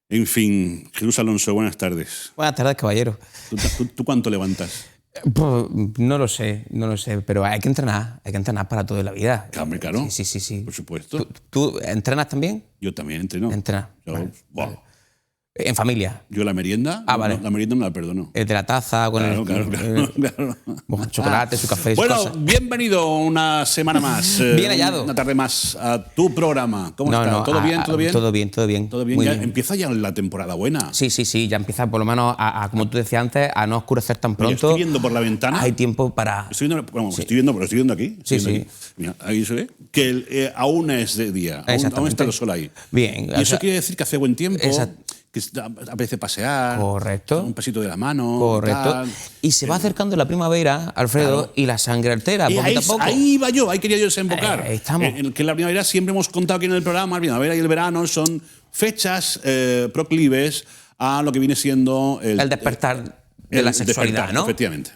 En fin, Jesús Alonso, buenas tardes. Buenas tardes, caballero. ¿Tú cuánto levantas? Pues, no lo sé, pero hay que entrenar para toda la vida. Claro. Sí. Por supuesto. ¿Tú entrenas también? Yo también entreno. Entrenas. Vale. ¿En familia? Yo la merienda, vale. La merienda no la perdono. El de la taza, con Claro. chocolate, su café, Bueno, sus cosas. Bienvenido una semana más. Bien hallado. Una tarde más a tu programa. ¿Cómo está? ¿Todo bien? Todo bien. ¿Todo bien? Muy Ya bien. empieza ya la temporada buena. Sí, ya empieza por lo menos como tú decías antes, a no oscurecer tan pronto. Estoy viendo por la ventana. Hay tiempo para... Estoy viendo aquí. Sí. Mira, ahí se ve que aún es de día. Aún está el sol ahí. Bien. Y eso quiere decir que hace buen tiempo. Que apetece pasear. Correcto. Un pasito de la mano. Correcto. Y se va acercando la primavera, Alfredo, claro. Y la sangre altera, poquito a poco. Ahí iba yo, ahí quería yo desembocar. Ahí estamos. Que la primavera, siempre hemos contado aquí en el programa, la primavera y el verano son fechas proclives a lo que viene siendo el despertar de la sexualidad, ¿no? Efectivamente.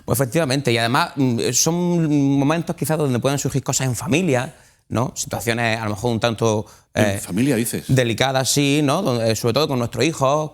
Pues efectivamente, y además son momentos quizás donde pueden surgir cosas en familia, ¿no? Situaciones a lo mejor un tanto... ¿En familia dices? Delicadas, sí, ¿no? Sobre todo con nuestros hijos.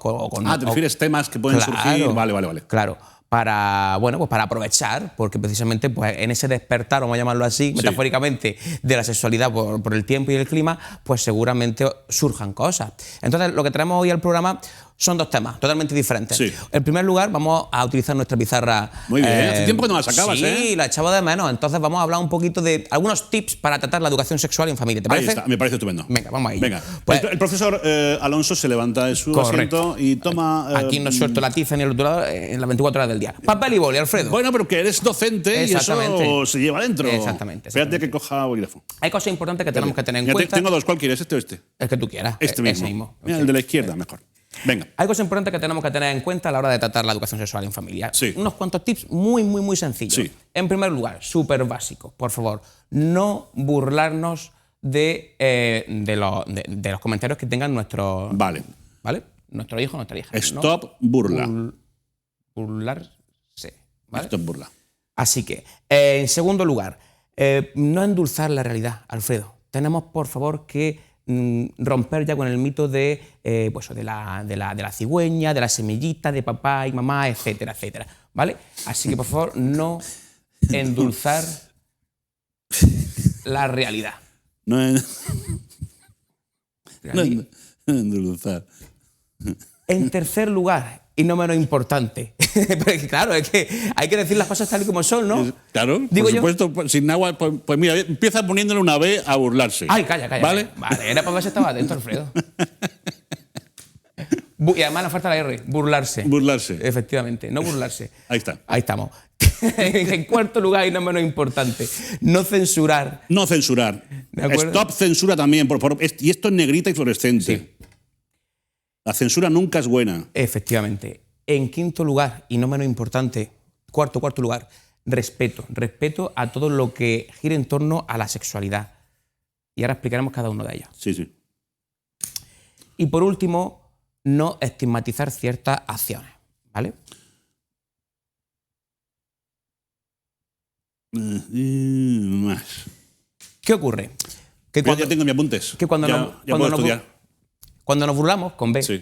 ¿Te refieres temas que pueden surgir? Vale. Claro. Para aprovechar, porque precisamente pues, en ese despertar, vamos a llamarlo así, metafóricamente, de la sexualidad por el tiempo y el clima, pues seguramente surjan cosas. Entonces, lo que traemos hoy al programa son dos temas totalmente diferentes. Sí. En primer lugar, vamos a utilizar nuestra pizarra. Muy bien, hace tiempo que no la sacabas, Sí, la echaba de menos. Entonces vamos a hablar un poquito de algunos tips para tratar la educación sexual en familia. ¿Te parece? Ahí está, me parece estupendo. Venga, vamos ahí. Venga. Pues, el profesor Alonso se levanta de su asiento y toma... Aquí no suelto la tiza ni el rotulador en las 24 horas del día. Papel y boli, Alfredo. Bueno, pero que eres docente y eso se lleva dentro. Exactamente. Espérate que coja bolígrafo. Hay cosas importantes que tenemos que tener en cuenta. Tengo dos, ¿cuál quieres? ¿Este o este? El que tú quieras. Este mismo. Ese mismo. Mira, el de la izquierda, mejor. Venga. Hay cosas importantes que tenemos que tener en cuenta a la hora de tratar la educación sexual en familia. Sí. Unos cuantos tips muy sencillos. Sí. En primer lugar, súper básico, por favor, no burlarnos de los comentarios que tengan nuestros... Vale. Nuestro hijo o nuestra hija. Stop burla. Burlarse. ¿Vale? Stop burla. Así que, en segundo lugar, no endulzar la realidad, Alfredo. Tenemos, por favor, que romper ya con el mito de la cigüeña, de la semillita, de papá y mamá, etcétera, ¿vale? Así que, por favor, no endulzar la realidad. No endulzar. En tercer lugar, y no menos importante, porque claro, es que hay que decir las cosas tal y como son, ¿no? Claro, Digo por supuesto, sin agua, pues mira, empieza poniéndole una B a burlarse. Ay, calla. ¿Vale? Vale, era para ver si estaba atento, Alfredo. Y además nos falta la R, burlarse. Burlarse. Efectivamente, no burlarse. Ahí está. Ahí estamos. En cuarto lugar, y no menos importante, no censurar. No censurar. Stop censura también, por favor. Y esto en negrita y fluorescente. Sí. La censura nunca es buena. Efectivamente. En quinto lugar, y no menos importante, cuarto lugar, respeto. Respeto a todo lo que gire en torno a la sexualidad. Y ahora explicaremos cada uno de ellos. Sí. Y por último, no estigmatizar ciertas acciones, ¿vale? Más. ¿Qué ocurre? Que ya tengo mis apuntes. Que cuando nos burlamos, con B, sí.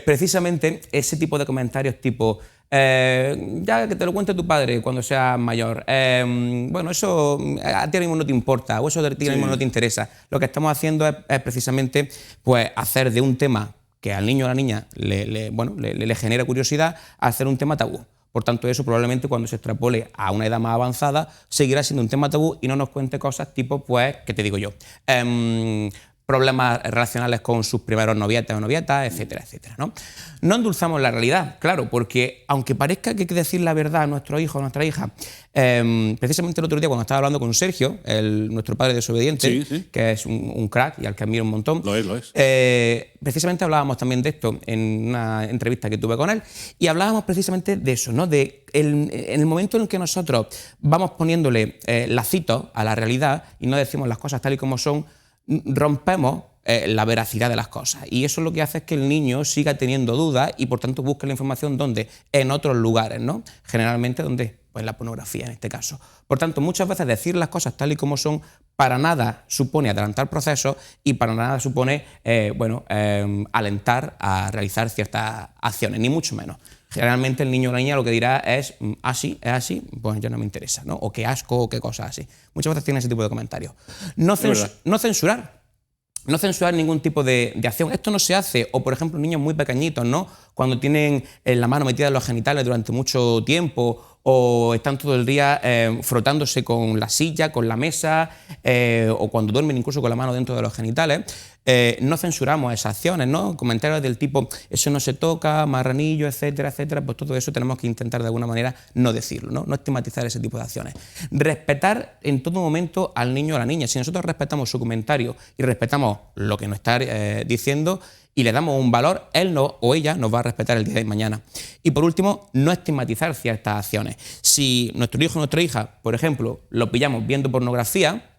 precisamente ese tipo de comentarios tipo ya que te lo cuente tu padre cuando seas mayor, bueno, eso a ti ahora mismo no te importa o eso a ti ahora mismo no te interesa. Lo que estamos haciendo es precisamente pues, hacer de un tema que al niño o a la niña le genera curiosidad, hacer un tema tabú. Por tanto, eso probablemente cuando se extrapole a una edad más avanzada seguirá siendo un tema tabú y no nos cuente cosas tipo, pues, ¿qué te digo yo? Problemas relacionales con sus primeros novietas o novietas, etcétera, ¿no? No endulzamos la realidad, claro, porque aunque parezca que hay que decir la verdad a nuestro hijo o nuestra hija, precisamente el otro día cuando estaba hablando con Sergio, nuestro padre desobediente, que es un crack y al que admiro un montón, lo es. Precisamente hablábamos también de esto en una entrevista que tuve con él y hablábamos precisamente de eso, ¿no? En el momento en el que nosotros vamos poniéndole lacitos a la realidad y no decimos las cosas tal y como son, rompemos la veracidad de las cosas y eso lo que hace es que el niño siga teniendo dudas y por tanto busque la información ¿dónde? En otros lugares, ¿no? Generalmente donde Pues la pornografía en este caso. Por tanto, muchas veces decir las cosas tal y como son para nada supone adelantar procesos y para nada supone alentar a realizar ciertas acciones, ni mucho menos. Generalmente el niño o la niña lo que dirá es así, es así, pues ya no me interesa, ¿no? O qué asco, o qué cosas así. Muchas veces tiene ese tipo de comentarios. No censurar. No censurar ningún tipo de acción. Esto no se hace, o por ejemplo niños muy pequeñitos, ¿no? Cuando tienen la mano metida en los genitales durante mucho tiempo o están todo el día frotándose con la silla, con la mesa, o cuando duermen incluso con la mano dentro de los genitales. No censuramos esas acciones, ¿no? Comentarios del tipo, eso no se toca, marranillo, etcétera, etcétera, pues todo eso tenemos que intentar de alguna manera no decirlo, ¿no? No estigmatizar ese tipo de acciones. Respetar en todo momento al niño o a la niña. Si nosotros respetamos su comentario y respetamos lo que nos está diciendo y le damos un valor, él o ella nos va a respetar el día de mañana. Y por último, no estigmatizar ciertas acciones. Si nuestro hijo o nuestra hija, por ejemplo, lo pillamos viendo pornografía,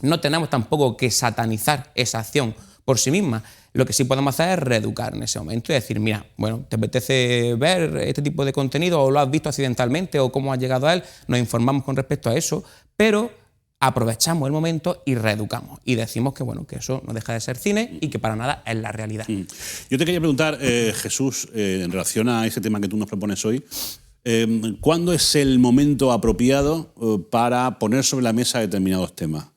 no tenemos tampoco que satanizar esa acción por sí misma. Lo que sí podemos hacer es reeducar en ese momento y decir, mira, bueno, ¿te apetece ver este tipo de contenido o lo has visto accidentalmente o cómo has llegado a él? Nos informamos con respecto a eso, pero aprovechamos el momento y reeducamos y decimos que, bueno, que eso no deja de ser cine y que para nada es la realidad. Yo te quería preguntar, Jesús, en relación a ese tema que tú nos propones hoy, ¿cuándo es el momento apropiado para poner sobre la mesa determinados temas?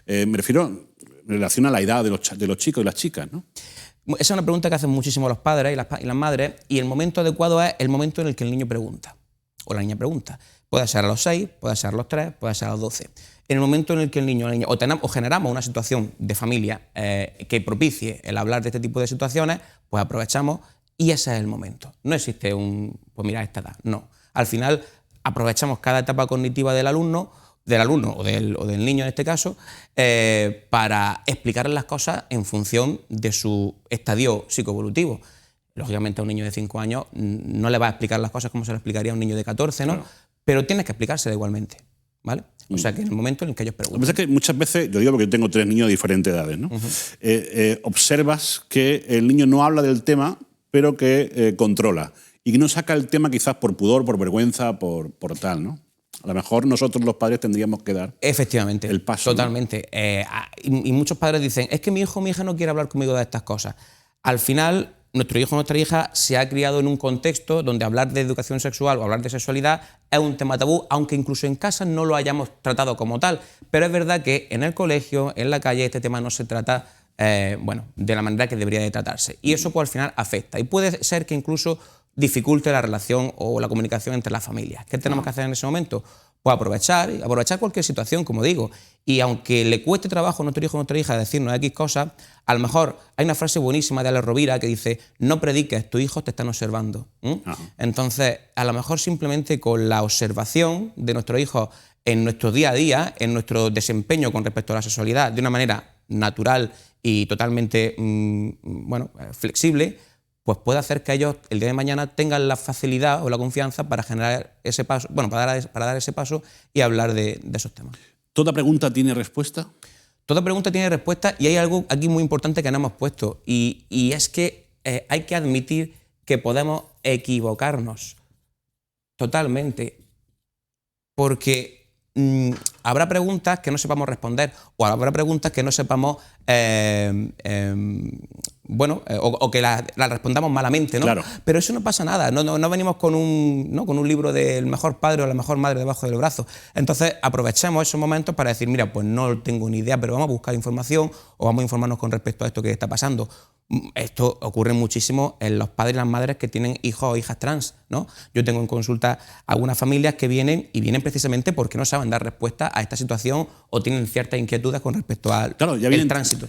Me refiero en relación a la edad de los chicos y las chicas, ¿no? Esa es una pregunta que hacen muchísimo los padres y las madres, y el momento adecuado es el momento en el que el niño pregunta, o la niña pregunta. Puede ser a los 6, puede ser a los 3, puede ser a los 12. En el momento en el que el niño o la niña o generamos una situación de familia que propicie el hablar de este tipo de situaciones, pues aprovechamos y ese es el momento. No existe pues mira, esta edad, no. Al final aprovechamos cada etapa cognitiva del alumno o del niño en este caso, para explicarle las cosas en función de su estadio psicoevolutivo. Lógicamente a un niño de 5 años no le va a explicar las cosas como se lo explicaría a un niño de 14, ¿no? Claro. Pero tienes que explicársela igualmente, ¿vale? O sea, que en el momento en el que ellos preguntan. Lo que pasa es que muchas veces, yo digo porque yo tengo 3 niños de diferentes edades, ¿no? Observas que el niño no habla del tema, pero que controla. Y que no saca el tema quizás por pudor, por vergüenza, por tal, ¿no? A lo mejor nosotros los padres tendríamos que dar efectivamente el paso. Totalmente. ¿No? Y muchos padres dicen, es que mi hijo o mi hija no quiere hablar conmigo de estas cosas. Al final, nuestro hijo o nuestra hija se ha criado en un contexto donde hablar de educación sexual o hablar de sexualidad es un tema tabú, aunque incluso en casa no lo hayamos tratado como tal. Pero es verdad que en el colegio, en la calle, este tema no se trata de la manera que debería de tratarse. Y eso pues al final afecta. Y puede ser que incluso dificulte la relación o la comunicación entre las familias. ¿Qué tenemos que hacer en ese momento? Pues aprovechar cualquier situación, como digo. Y aunque le cueste trabajo a nuestro hijo o nuestra hija decirnos X cosas, a lo mejor hay una frase buenísima de Alex Rovira que dice, no prediques, tus hijos te están observando. Entonces, a lo mejor simplemente con la observación de nuestros hijos en nuestro día a día, en nuestro desempeño con respecto a la sexualidad, de una manera natural y totalmente flexible, pues puede hacer que ellos el día de mañana tengan la facilidad o la confianza para generar ese paso, para dar ese paso y hablar de esos temas. ¿Toda pregunta tiene respuesta? Toda pregunta tiene respuesta y hay algo aquí muy importante que no hemos puesto y es que hay que admitir que podemos equivocarnos totalmente, porque habrá preguntas que no sepamos responder o habrá preguntas que no sepamos o que la respondamos malamente, ¿no? Claro. Pero eso no pasa nada, no venimos con un libro del mejor padre o la mejor madre debajo del brazo. Entonces aprovechemos esos momentos para decir, mira, pues no tengo ni idea, pero vamos a buscar información o vamos a informarnos con respecto a esto que está pasando. Esto ocurre muchísimo en los padres y las madres que tienen hijos o hijas trans, ¿no? Yo tengo en consulta algunas familias que vienen precisamente porque no saben dar respuesta a esta situación o tienen ciertas inquietudes con respecto al tránsito.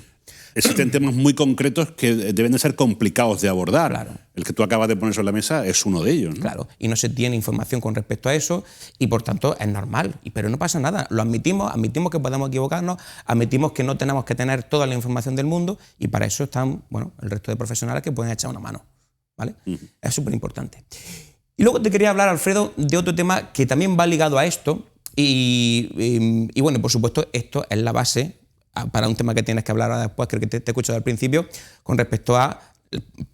Existen temas muy concretos que deben de ser complicados de abordar. Claro. El que tú acabas de poner sobre la mesa es uno de ellos, ¿no? Claro, y no se tiene información con respecto a eso y por tanto es normal, pero no pasa nada, lo admitimos que podemos equivocarnos, admitimos que no tenemos que tener toda la información del mundo y para eso están el resto de profesionales que pueden echar una mano, ¿vale? Es súper importante. Y luego te quería hablar, Alfredo, de otro tema que también va ligado a esto y bueno, por supuesto, esto es la base para un tema que tienes que hablar ahora después, creo que te escucho al principio, con respecto a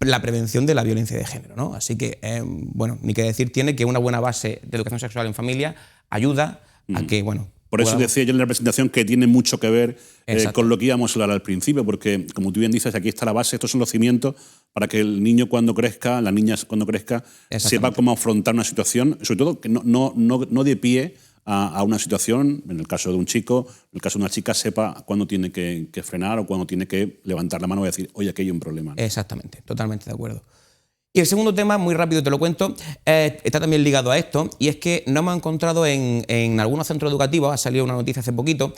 la prevención de la violencia de género, ¿no? Así que, bueno, ni que decir tiene que una buena base de educación sexual en familia ayuda a que, bueno... Por eso decía yo en la presentación que tiene mucho que ver con lo que íbamos a hablar al principio, porque, como tú bien dices, aquí está la base, estos son los cimientos para que el niño cuando crezca, la niña cuando crezca, sepa cómo afrontar una situación, sobre todo que no de pie a una situación, en el caso de un chico, en el caso de una chica, sepa cuándo tiene que frenar o cuándo tiene que levantar la mano y decir, oye, aquí hay un problema, ¿no? Exactamente, totalmente de acuerdo. Y el segundo tema, muy rápido te lo cuento, está también ligado a esto, y es que nos hemos encontrado en algunos centros educativos, ha salido una noticia hace poquito,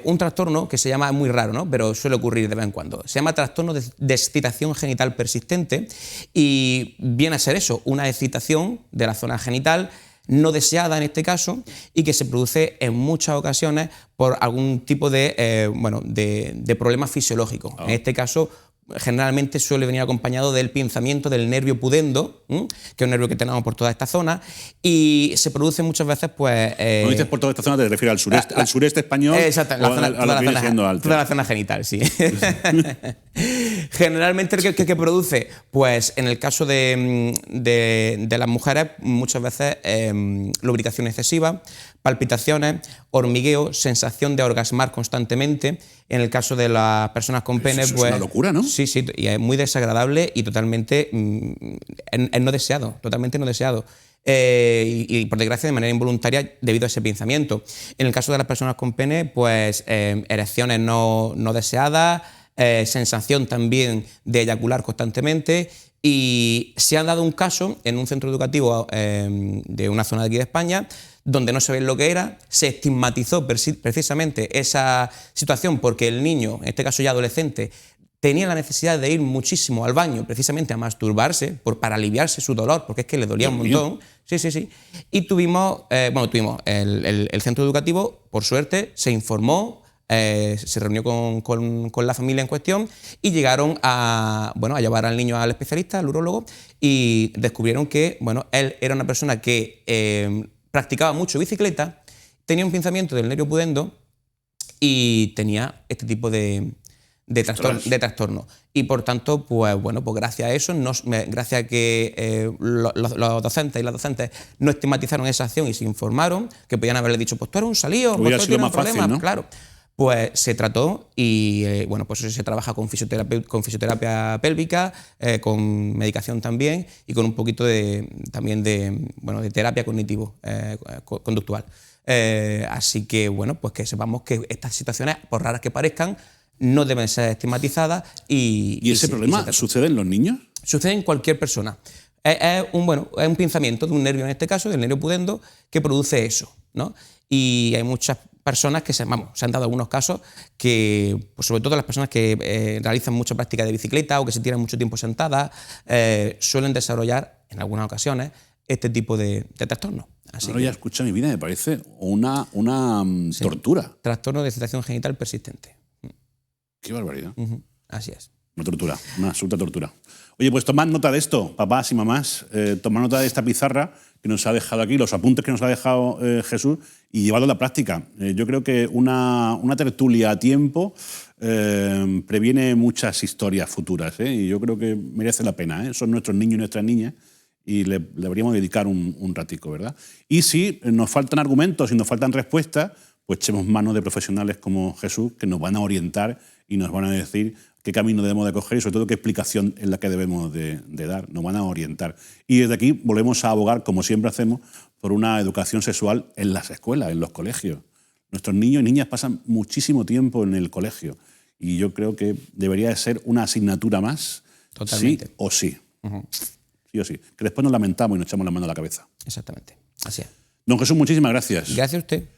un trastorno que se llama, muy raro, ¿no?, pero suele ocurrir de vez en cuando, se llama trastorno de excitación genital persistente, y viene a ser eso, una excitación de la zona genital no deseada en este caso, y que se produce en muchas ocasiones por algún tipo de, de problema fisiológico. En este caso, generalmente suele venir acompañado del pinzamiento del nervio pudendo, que es un nervio que tenemos por toda esta zona, y se produce muchas veces, pues... Cuando dices por toda esta zona, te refieres al sureste español, exacto, toda la zona genital, sí. Generalmente, ¿qué produce? Pues en el caso de las mujeres, muchas veces lubricación excesiva, palpitaciones, hormigueo, sensación de orgasmar constantemente. En el caso de las personas con pene, pues... Es una locura, ¿no? Sí, y es muy desagradable y totalmente es no deseado, totalmente no deseado. Y por desgracia de manera involuntaria debido a ese pinzamiento. En el caso de las personas con pene, pues erecciones no deseadas, sensación también de eyacular constantemente. Y se ha dado un caso en un centro educativo de una zona de aquí de España donde no sabían lo que era, se estigmatizó precisamente esa situación porque el niño, en este caso ya adolescente, tenía la necesidad de ir muchísimo al baño, precisamente a masturbarse, para aliviarse su dolor, porque es que le dolía un montón. Sí. Y tuvimos el centro educativo, por suerte, se informó, se reunió con la familia en cuestión y llegaron a llevar al niño al especialista, al urólogo, y descubrieron que él era una persona que practicaba mucho bicicleta, tenía un pinzamiento del nervio pudendo y tenía este tipo de trastorno. Y por tanto, pues gracias a eso, gracias a que los docentes y las docentes no estigmatizaron esa acción y se informaron, que podían haberle dicho, pues tú eres un salío, pues tú tienes un problema, fácil, ¿no? Claro. Pues se trató y pues eso se trabaja con fisioterapia pélvica, con medicación también y con un poquito también de terapia cognitivo-conductual. Así que, pues que sepamos que estas situaciones, por raras que parezcan, no deben ser estigmatizadas. ¿Y ese problema sucede en los niños? Sucede en cualquier persona. Es un pinzamiento de un nervio, en este caso, del nervio pudendo, que produce eso, ¿no? Y hay muchas personas que se han dado algunos casos que, pues sobre todo las personas que realizan mucha práctica de bicicleta o que se tiran mucho tiempo sentadas, suelen desarrollar, en algunas ocasiones, este tipo de trastornos. Ahora ya escucha mi vida, me parece una tortura. Trastorno de excitación genital persistente. Qué barbaridad. Así es. Una tortura, una absoluta tortura. Oye, pues tomad nota de esto, papás y mamás, tomad nota de esta pizarra que nos ha dejado aquí, los apuntes que nos ha dejado Jesús, y llevarlo a la práctica. Yo creo que una tertulia a tiempo previene muchas historias futuras, y yo creo que merece la pena. Son nuestros niños y nuestras niñas y le deberíamos dedicar un ratico, ¿verdad? Y si nos faltan argumentos y nos faltan respuestas, pues echemos mano de profesionales como Jesús que nos van a orientar y nos van a decir qué camino debemos de coger y sobre todo qué explicación es la que debemos de dar. Nos van a orientar. Y desde aquí volvemos a abogar, como siempre hacemos, por una educación sexual en las escuelas, en los colegios. Nuestros niños y niñas pasan muchísimo tiempo en el colegio y yo creo que debería de ser una asignatura más. Totalmente. Sí o sí. Sí o sí. Que después nos lamentamos y nos echamos la mano a la cabeza. Exactamente. Así es. Don Jesús, muchísimas gracias. Gracias a usted.